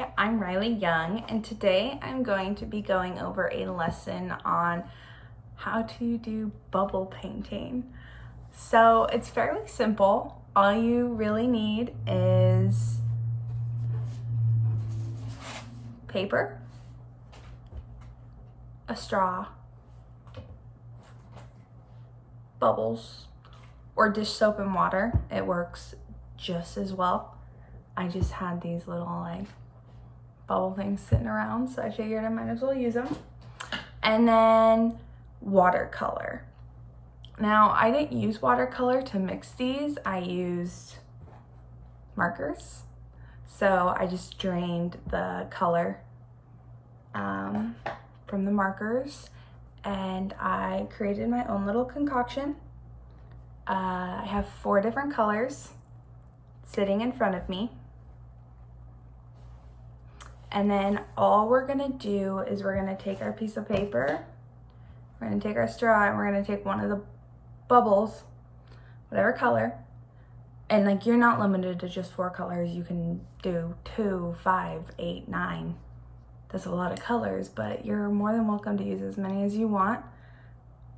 Hi, I'm Riley Young, and today I'm going to be going over a lesson on how to do bubble painting. So it's fairly simple. All you really need is paper, a straw, bubbles, or dish soap and water. It works just as well. I just had these little bubble things sitting around, so I figured I might as well use them. And then watercolor. Now, I didn't use watercolor to mix these. I used markers. So I just drained the color from the markers, and I created my own little concoction. I have 4 different colors sitting in front of me. And then all we're gonna do is we're gonna take our piece of paper, we're gonna take our straw, and we're gonna take one of the bubbles, whatever color, and you're not limited to just 4 colors. You can do 2, 5, 8, 9. That's a lot of colors, but you're more than welcome to use as many as you want.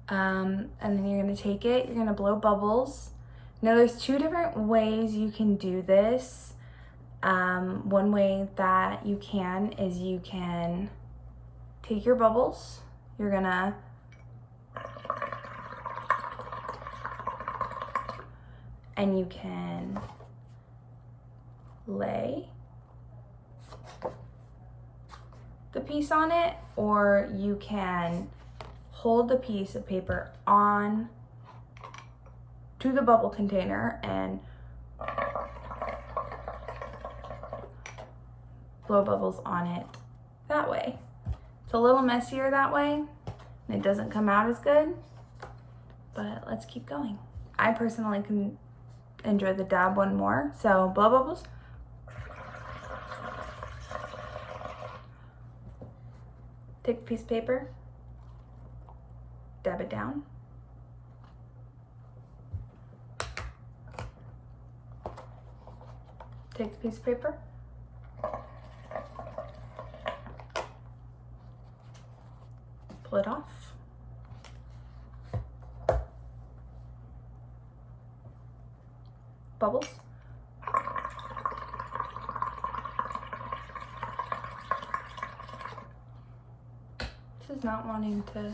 And then you're gonna take it, you're gonna blow bubbles. Now there's 2 different ways you can do this. One way that you can is you can take your bubbles, you're gonna and you can lay the piece on it, or you can hold the piece of paper on to the bubble container and blow bubbles on it that way. It's a little messier that way, and it doesn't come out as good, but let's keep going. I personally can enjoy the dab one more, so blow bubbles. Take a piece of paper, dab it down. Take the piece of paper, pull it off. Bubbles. This is not wanting to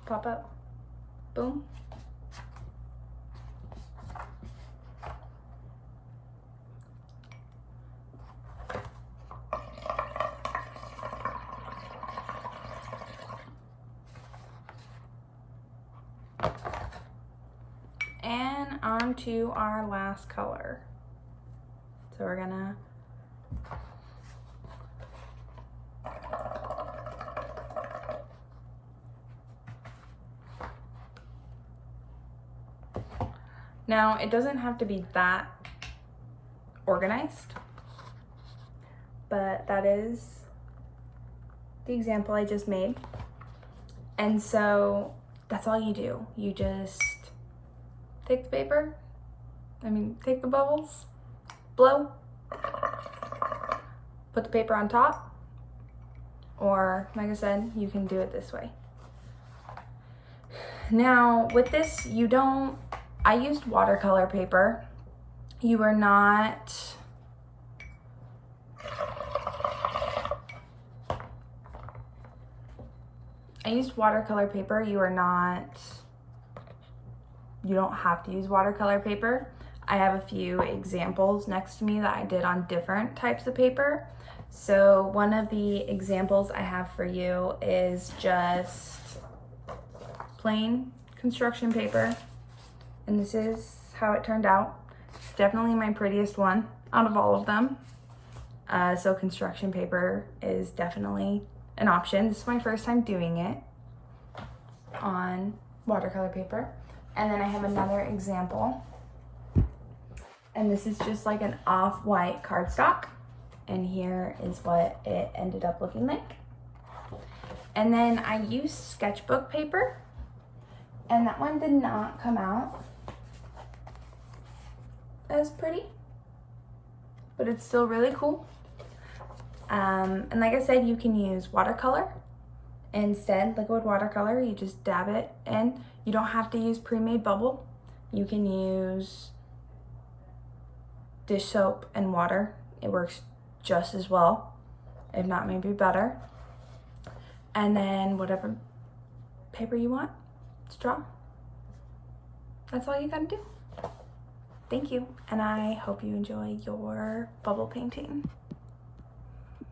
pop up. Boom. And on to our last color. So we're gonna now, it doesn't have to be that organized, but that is the example I just made. And so that's all you do. You just take the paper, take the bubbles, blow, put the paper on top, or like I said, you can do it this way. Now with this, I used watercolor paper. You are not I used watercolor paper. You don't have to use watercolor paper. I have a few examples next to me that I did on different types of paper. So one of the examples I have for you is just plain construction paper. And this is how it turned out. It's definitely my prettiest one out of all of them. So construction paper is definitely an option. This is my first time doing it on watercolor paper. And then I have another example. And this is just like an off-white cardstock. And here is what it ended up looking like. And then I used sketchbook paper. And that one did not come out as pretty, but it's still really cool. And like I said, you can use watercolor instead, liquid watercolor. You just dab it in. You don't have to use pre-made bubble. You can use dish soap and water. It works just as well, if not maybe better. And then whatever paper you want, straw. That's all you gotta do. Thank you, and I hope you enjoy your bubble painting.